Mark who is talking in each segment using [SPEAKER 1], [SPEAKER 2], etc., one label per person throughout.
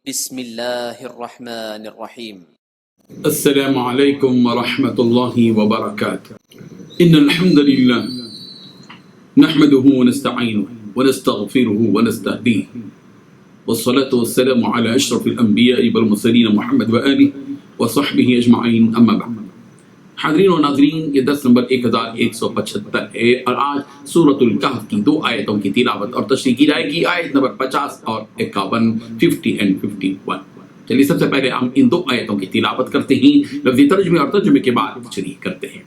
[SPEAKER 1] بسم اللہ الرحمن الرحیم۔
[SPEAKER 2] السلام علیکم ورحمۃ اللہ وبرکاتہ۔ ان الحمد للہ نحمده ونستعینه ونستغفره ونستهدیه والصلاة والسلام على اشرف الانبیاء والمرسلین محمد وآلہ وصحبہ اجمعین، اما بعد۔ حاضرین و ناظرین، یہ درس نمبر 1175 ہے اور آج سورۃ الکہف کی 2 آیتوں کی تلاوت اور تشریح کی جائے گی، آیت نمبر 50 اور 51، 50 and 51۔ چلیے سب سے پہلے ہم ان 2 آیتوں کی تلاوت کرتے ہیں، لفظی ترجمے اور ترجمے کے بعد تشریح کرتے ہیں۔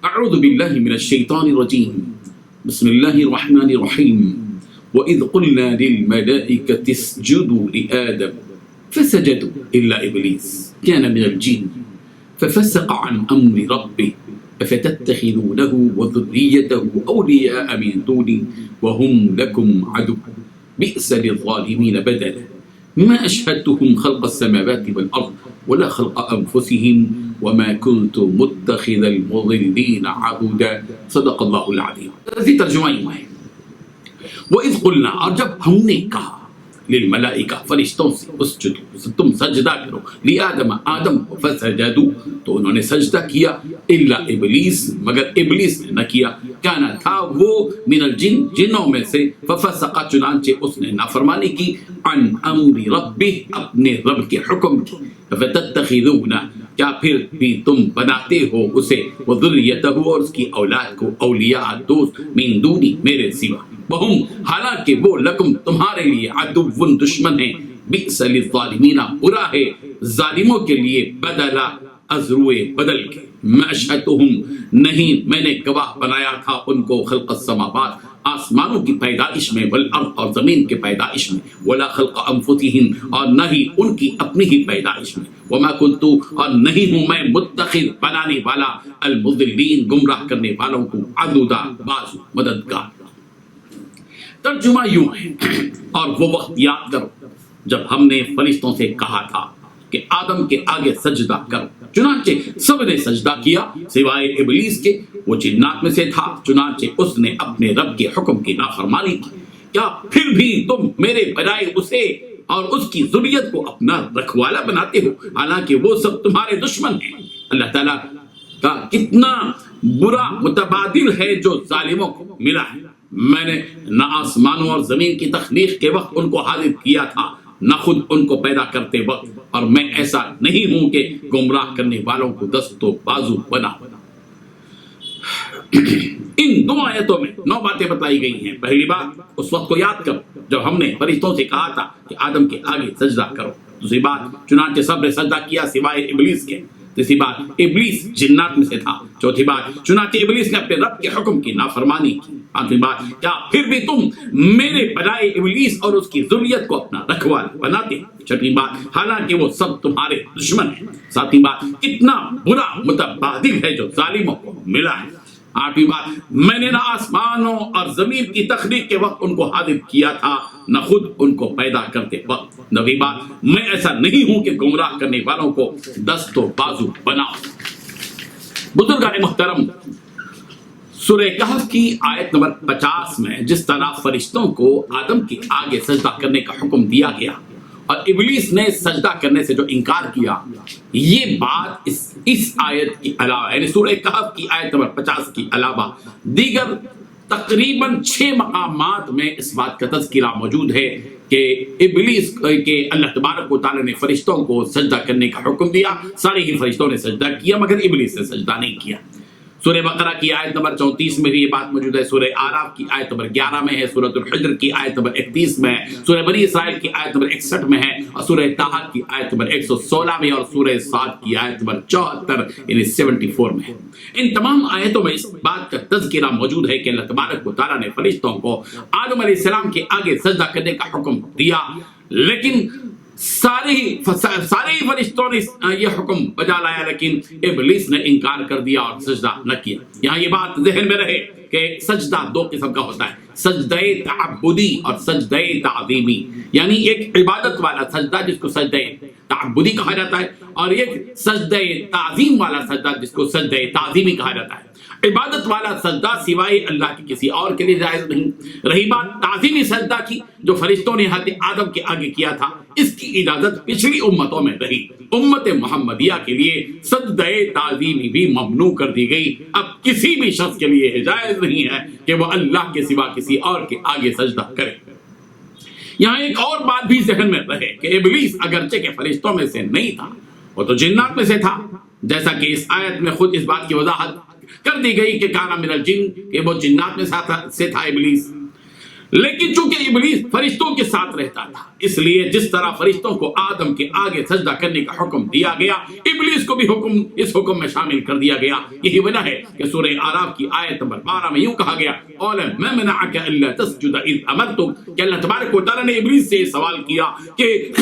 [SPEAKER 2] اعوذ باللہ من الشیطان الرجیم، بسم اللہ الرحمن الرحیم۔ وَإِذْ قُلْنَا لِلْمَلَائِكَةِ اسْجُدُوا لِآدَمَ فَسَجَدُوا إِلَّا إِبْلِيسَ كَانَ مِنَ الْجِنِّ ففسق عن أمر ربه أفتتخذونه وذريته أولياء من دوني وهم لكم عدو بئس للظالمين بدلا ما أشهدتهم خلق السماوات والأرض ولا خلق أنفسهم وما كنت متخذ المضلين عضدا صدق الله العظيم۔ اسی ترجمہ ہے وَإِذْ قُلْنَا، اور جب ہم نے کہا، للملائکہ، فرشتوں سے، اسجدوا، تم سجدہ کرو، لآدم، آدم کو، فسجدوا، تو انہوں نے سجدہ کیا، الا ابلیس، مگر ابلیس نے نہ کیا، کانا، تھا وہ، من الجن، جنوں میں سے، ففسق، چنانچہ اس نے نافرمانی کی، عن امر ربہ، اپنے رب کے حکم کی، فتتخذون، کیا پھر بھی تم بناتے ہو اسے، وذریتہ، اور اس کی اولاد کو، اولیاء، دوست، من دونی، میرے سوا، وہم، حالانکہ وہ، لکم، تمہارے لیے، عدو، دشمن ہیں، بئس للظالمین، برا ہے ظالموں کے لیے، بدلا، ازروئے بدل کے، ما اشہدتہم، نہیں میں نے گواہ بنایا تھا ان کو، خلق السماوات، آسمانوں کی پیدائش میں، والارض، اور زمین کے پیدائش میں، ولا خلق انفسہم، اور نہ ہی ان کی اپنی ہی پیدائش میں، وما کنت، اور نہیں ہوں میں، متخذ، بنانے والا، المضلین، گمراہ کرنے والوں کو، عضدا، بازو، مددگار۔ ترجمہ یوں ہے، اور وہ وقت یاد کرو جب ہم نے فرشتوں سے کہا تھا کہ آدم کے آگے سجدہ کرو، چنانچہ سب نے سجدہ کیا سوائے ابلیس کے، وہ جنات میں سے تھا، چنانچہ اس نے اپنے رب کے حکم کی نافرمانی کی۔ کیا پھر بھی تم میرے بجائے اسے اور اس کی ذریت کو اپنا رکھوالا بناتے ہو، حالانکہ وہ سب تمہارے دشمن ہیں۔ اللہ تعالیٰ کا کتنا برا متبادل ہے جو ظالموں کو ملا ہے۔ میں نے نہ آسمانوں اور زمین کی تخلیق کے وقت ان کو حاضر کیا تھا، نہ خود ان کو پیدا کرتے وقت، اور میں ایسا نہیں ہوں کہ گمراہ کرنے والوں کو دست و بازو بنا۔ ان 2 آیتوں میں 9 باتیں بتائی گئی ہیں۔ پہلی بات، اس وقت کو یاد کرو جب ہم نے فرشتوں سے کہا تھا کہ آدم کے آگے سجدہ کرو۔ دوسری بات، چنانچہ سب نے سجدہ کیا سوائے ابلیس کے۔ تیسری بات، ابلیس جنات میں سے تھا۔ چوتھی بات، چنانچہ ابلیس نے اپنے رب کے حکم کی نافرمانی کی۔ پانچویں بات، کیا پھر بھی تم میرے بجائے ابلیس اور اس کی ذریت کو اپنا رکھوالا بناتے ہیں۔ چھٹی بات، حالانکہ وہ سب تمہارے دشمن ہیں۔ ساتویں بات، کتنا برا متبادل ہے جو ظالموں کو ملا ہے۔ آٹھویں بات، میں نے نہ آسمانوں اور زمین کی تخلیق کے وقت ان کو حاضر کیا تھا، نہ خود ان کو پیدا کرتے وقت۔ نویں بات، میں ایسا نہیں ہوں کہ گمراہ کرنے والوں کو دست و بازو بناؤں۔ بزرگان محترم، سورہ کہف کی آیت نمبر 50 میں جس طرح فرشتوں کو آدم کے آگے سجدہ کرنے کا حکم دیا گیا اور ابلیس نے سجدہ کرنے سے جو انکار کیا، یہ بات اس آیت کی علاوہ، یعنی سورہ کہف کی آیت نمبر 50 کی علاوہ دیگر تقریباً 6 مقامات میں اس بات کا تذکرہ موجود ہے کہ ابلیس کے اللہ تبارک و تعالیٰ نے فرشتوں کو سجدہ کرنے کا حکم دیا، سارے ہی فرشتوں نے سجدہ کیا مگر ابلیس نے سجدہ نہیں کیا۔ سورہ بقرہ کی آیت نمبر 34 میں بھی یہ بات موجود ہے، سورہ آراف کی آیت نمبر 11 میں ہے، سورۃ الحجر کی آیت نمبر 31 میں ہے، سورہ بنی اسرائیل کی آیت نمبر 61 میں ہے، اور سورہ طٰہٰ کی آیت نمبر 116 میں، اور سورہ صاد کی آیت نمبر 74 یعنی 74 میں ہے۔ ان تمام آیتوں میں اس بات کا تذکرہ موجود ہے کہ اللہ تبارک و تعالیٰ نے فرشتوں کو آدم علیہ السلام کے آگے سجدہ کرنے کا حکم دیا، لیکن سارے ہی فرشتوں نے یہ حکم بجا لایا، لیکن ابلیس نے انکار کر دیا اور سجدہ نہ کیا۔ یہاں یہ بات ذہن میں رہے کہ سجدہ 2 قسم کا ہوتا ہے، سجدہ تعبدی اور سجدہ تعظیمی، یعنی ایک عبادت والا سجدہ جس کو سجدہ تعبدی کہا جاتا ہے، اور ایک سجدہ تعظیم والا سجدہ جس کو سجدہ تعظیمی کہا جاتا ہے۔ عبادت والا سجدہ سوائے اللہ کے کسی اور کے لیے جائز نہیں۔ رہی بات تعظیمی سجدہ کی جو فرشتوں نے حضرت آدم کے آگے کیا تھا، اس کی اجازت پچھلی امتوں میں رہی۔ امت محمدیہ کے لیے سجدہ تعظیمی بھی ممنوع کر دی گئی۔ اب کسی بھی شخص کے لیے جائز نہیں ہے کہ وہ اللہ کے سوا کسی اور کے آگے سجدہ کرے۔ یہاں ایک اور بات بھی ذہن میں رہے کہ ابلیس اگرچہ کہ فرشتوں میں سے نہیں تھا، وہ تو جنات میں سے تھا، جیسا کہ اس آیت میں خود اس بات کی وضاحت کر دی گئی کہ کانا من الجن، کہ وہ جنات میں سے تھا ابلیس۔ لیکن چونکہ ابلیس فرشتوں کے ساتھ رہتا تھا، اس لیے جس طرح فرشتوں کو آدم کے آگے سجدہ کرنے کا حکم دیا گیا، ابلیس کو بھی اس حکم میں شامل کر دیا گیا۔ یہی وجہ ہے کہ سورہ اعراف کی آیت نمبر 12 میں یوں کہا گیا، قال ما منعك الا تسجد اذ امرتك، کہ اللہ تبارک و تعالیٰ نے ابلیس سے سوال کیا کہ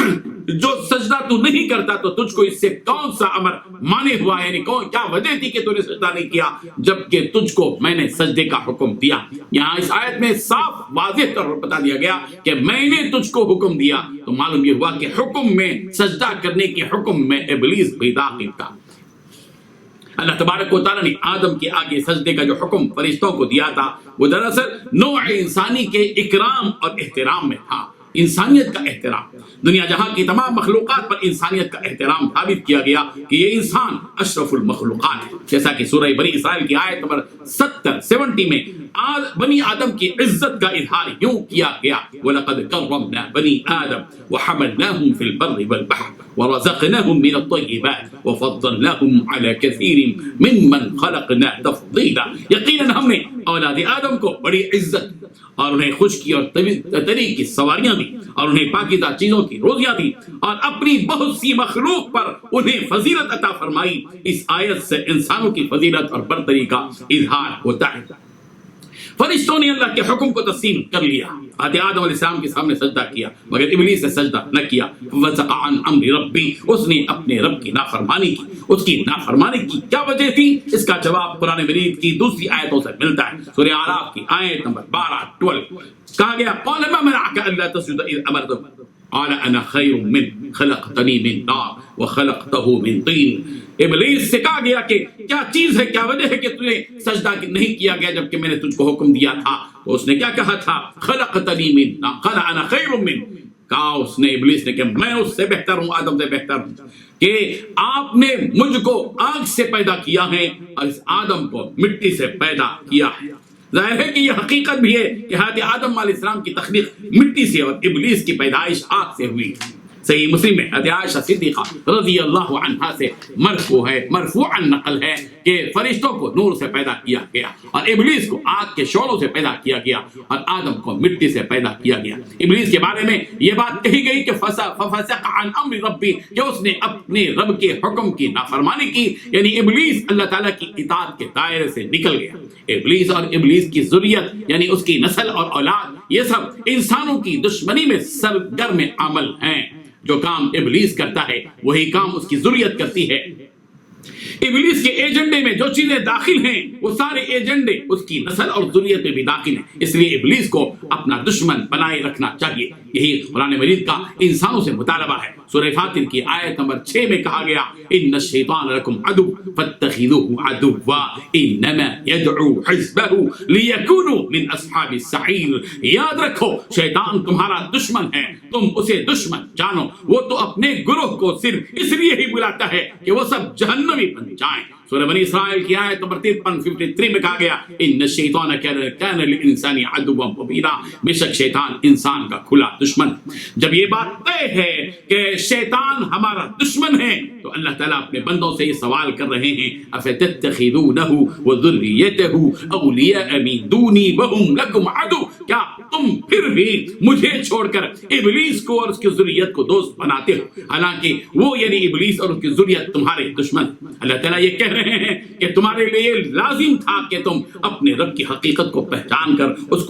[SPEAKER 2] جو سجدہ تو نہیں کرتا تو تجھ کو اس سے کون سا امر مانے ہوا ہے، یعنی کیا وجہ تھی کہ تو نے سجدہ نہیں کیا جبکہ تجھ کو میں نے سجدے کا حکم دیا۔ یہاں اس آیت میں صاف واضح طور پر بتا دیا گیا کہ میں نے تجھ کو حکم دیا، تو معلوم یہ ہوا کہ حکم میں سجدہ کرنے کے حکم میں ابلیس بھی داخل تھا۔ اللہ تبارک و تعالیٰ نے آدم کے آگے سجدے کا جو حکم فرشتوں کو دیا تھا، وہ دراصل نوع انسانی کے اکرام اور احترام میں تھا، انسانیت کا احترام۔ دنیا جہاں کی تمام مخلوقات پر انسانیت کا احترام ثابت کیا گیا کہ یہ انسان اشرف المخلوقات ہے، جیسا کہ سورہ بنی اسرائیل کی آیت نمبر 70 میں بنی آدم کی عزت کا اظہار یوں کیا گیا، وَلَقَدْ كَرَّمْنَا بَنِي آدَمَ وَحَمَلْنَاهُمْ فِي الْبَرِّ وَالْبَحْرِ وَرَزَقْنَاهُمْ مِنَ الطَّيِّبَاتِ وَفَضَّلْنَاهُمْ عَلَى كَثِيرٍ مِّمَّنْ خَلَقْنَا تَفْضِيلًا۔ یقیناً ہم نے اولاد آدم کو بڑی عزت اور انہیں خشکی اور طری کی سواریاں دی، اور انہیں پاکیزہ چیزوں کی روزیاں دی، اور اپنی بہت سی مخلوق پر انہیں فضیلت عطا فرمائی۔ اس آیت سے انسانوں کی فضیلت اور برتری کا اظہار ہوتا ہے۔ فرشتوں نے اللہ کے حکم کو تسلیم کر لیا، آدم علیہ السلام کے سامنے سجدہ کیا، مگر ابلیس نے سجدہ نہ کیا۔ فَفَسَقَ عَنْ أَمْرِ رَبِّهِ، اس نے اپنے رب کی نافرمانی کی۔ اس کی نافرمانی کی کیا وجہ تھی؟ اس کا جواب قرآن مجید کی دوسری آیتوں سے ملتا ہے۔ سورہ اعراف کی آیت نمبر 12 کہا گیا، قَالَ مَا مَنَعَكَ أَلَّا تَسْجُدَ إِذْ أَمَرْتُكَ قَالَ أَنَا خَيْرٌ مِّنْهُ خَلَقْتَنِي مِن نَّارٍ وَخَلَقْتَهُ مِن طِينٍ۔ ابلیس سے کہا گیا کہ کیا چیز ہے، کیا وجہ ہے کہ تجھے سجدہ نہیں کیا گیا جبکہ میں نے تجھ کو حکم دیا تھا؟ تو اس نے کیا کہا تھا؟ خلقتنی من نار، قال انا خیر من، کہا اس نے ابلیس نے کہ میں اس سے بہتر ہوں، آدم سے بہتر ہوں، کہ آپ نے مجھ کو آگ سے پیدا کیا ہے اور اس آدم کو مٹی سے پیدا کیا ہے۔ ظاہر ہے کہ یہ حقیقت بھی ہے کہ حضرت آدم علیہ السلام کی تخلیق مٹی سے اور ابلیس کی پیدائش آگ سے ہوئی۔ صحیح مسلم میں حضرت عائشہ صدیقہ رضی اللہ عنہا سے مرفوعا نقل ہے کہ فرشتوں کو نور سے پیدا کیا گیا اور ابلیس کو آگ کے شعلوں سے پیدا کیا گیا اور آدم کو مٹی سے پیدا کیا گیا۔ ابلیس کے بارے میں یہ بات کہی گئی کہ فَفَسَقَ عَنْ أَمْرِ رَبِّهِ، کہ اس نے اپنے رب کے حکم کی نافرمانی کی، یعنی ابلیس اللہ تعالیٰ کی اطاعت کے دائرے سے نکل گیا۔ ابلیس اور ابلیس کی ذریت یعنی اس کی نسل اور اولاد، یہ سب انسانوں کی دشمنی میں سرگرم عمل ہیں۔ جو کام ابلیس کرتا ہے وہی کام اس کی ذریت کرتی ہے۔ ابلیس کے ایجنڈے میں جو چیزیں داخل ہیں وہ سارے ایجنڈے اس کی نسل اور ذریت میں بھی داخل ہیں، اس لیے ابلیس کو اپنا دشمن بنائے رکھنا چاہیے۔ یہی قرآن مجید کا انسانوں سے مطالبہ ہے۔ سورہ فاطر کی آیت نمبر 6 میں کہا گیا، ان الشیطان لکم عدو فاتخذوه عدوا انما يدعو حزبه ليكونوا من اصحاب السعیر۔ یاد رکھو شیطان تمہارا دشمن ہے، تم اسے دشمن جانو، وہ تو اپنے گروہ کو صرف اس لیے ہی بلاتا ہے کہ وہ سب جہنمی بن جائیں۔ سورہ بنی اسرائیل کی آیت نمبر 53 میں کہا گیا، ان الشیطان کان للانسان عدوا مبینا، بے شک شیطان انسان کا کھلا دشمن۔ جب یہ بات طے ہے کہ شیطان ہمارا دشمن ہے تو اللہ تعالیٰ اپنے بندوں سے یہ سوال کر رہے ہیں، افتتخذونہ وذریتہ اولیاء من دونی وہم لکم عدو، کیا تم پھر بھی مجھے چھوڑ کر ابلیس کو اور اس کی ذریت کو دوست بناتے ہو، حالانکہ وہ یعنی ابلیس اور اس کی ذریت تمہارے دشمن۔ اللہ تعالیٰ یہ کہہ رہے ہیں کہ تمہارے لیے لازم تھا کہ تم اپنے رب کی حقیقت کو پہچان کر اس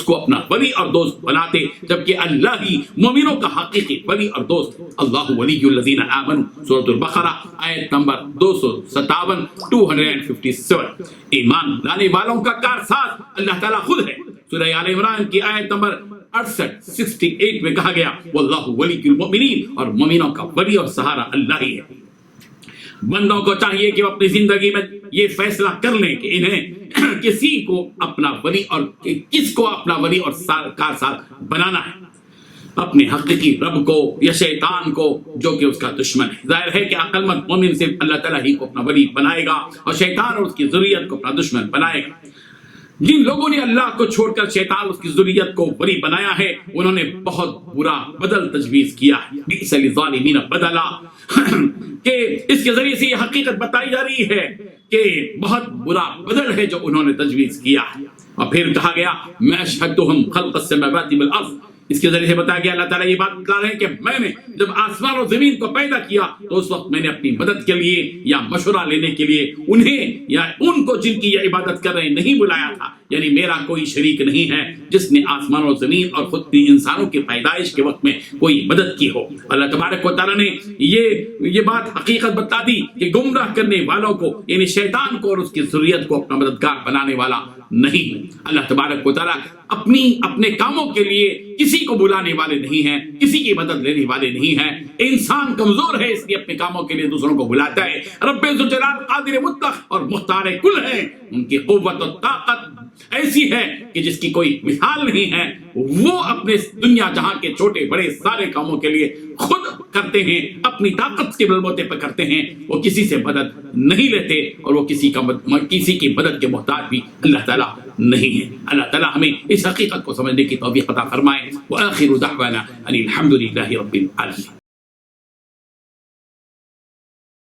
[SPEAKER 2] کو اپنا ولی اور دوست بناتے، جبکہ اللہ ہی مومنوں کا حقیقی ولی اور دوست۔ اللہ ولی الذین آمنوا، سورۃ البقرہ آیت نمبر 257 ایمان لانے والوں کا کارساز اللہ تعالیٰ خود ہے۔ سورہ آل عمران کی آیت نمبر 68 میں کہا گیا، واللہ ولی المؤمنین، اور مومنوں کا ولی اور سہارا اللہ ہی ہے۔ بندوں کو چاہیے کہ وہ اپنی زندگی میں یہ فیصلہ کر لیں کہ انہیں کسی کو اپنا ولی اور کس کو اپنا ولی اور کارساز بنانا ہے، اپنے حقیقی رب کو یا شیطان کو جو کہ اس کا دشمن ہے۔ ظاہر ہے کہ عقل مند مومن صرف اللہ تعالیٰ ہی کو اپنا ولی بنائے گا اور شیطان اور اس کی ذریت کو اپنا دشمن بنائے گا۔ جن لوگوں نے اللہ کو چھوڑ کر شیطان اس کی ذریت کو ولی بنایا ہے انہوں نے بہت برا بدل تجویز کیا ہے، بئس للظالمین بدلا، کہ اس کے ذریعے سے یہ حقیقت بتائی جا رہی ہے کہ بہت برا بدل ہے جو انہوں نے تجویز کیا ہے۔ اور پھر کہا گیا میں اشہدتہم خلق السماوات والارض، اس کے ذریعے سے بتایا گیا اللہ تعالیٰ یہ بات بتا رہے ہیں کہ میں نے جب آسمان اور زمین کو پیدا کیا تو اس وقت میں نے اپنی مدد کے لیے یا مشورہ لینے کے لیے انہیں یا ان کو جن کی یہ عبادت کر رہے نہیں بلایا تھا، یعنی میرا کوئی شریک نہیں ہے جس نے آسمان اور زمین اور خود بھی انسانوں کی پیدائش کے وقت میں کوئی مدد کی ہو۔ اللہ تبارک و تعالیٰ نے یہ بات حقیقت بتا دی کہ گمراہ کرنے والوں کو یعنی شیطان کو اور اس کی ذریت کو اپنا مددگار بنانے والا نہیں۔ اللہ تبارک و تعالیٰ اپنے کاموں کے لیے کسی کو بلانے والے نہیں ہیں، کسی کی مدد لینے والے نہیں ہیں۔ انسان کمزور ہے اس لیے اپنے کاموں کے لیے دوسروں کو بلاتا ہے۔ رب ذوالجلال قادر مطلق اور مختار کل ہے، ان کی قوت و طاقت ایسی ہے کہ جس کی کوئی مثال نہیں ہے۔ وہ اپنے دنیا جہاں کے چھوٹے بڑے سارے کاموں کے لیے خود کرتے ہیں، اپنی طاقت کے بلبوتے پر کرتے ہیں، وہ کسی سے مدد نہیں لیتے اور وہ کسی کی مدد کے محتاج بھی اللہ تعالیٰ نہیں ہے۔ اللہ تعالیٰ ہمیں اس حقیقت کو سمجھنے کی توفیق عطا فرمائے۔ وآخر دعوانا ان الحمد للہ رب العالمین۔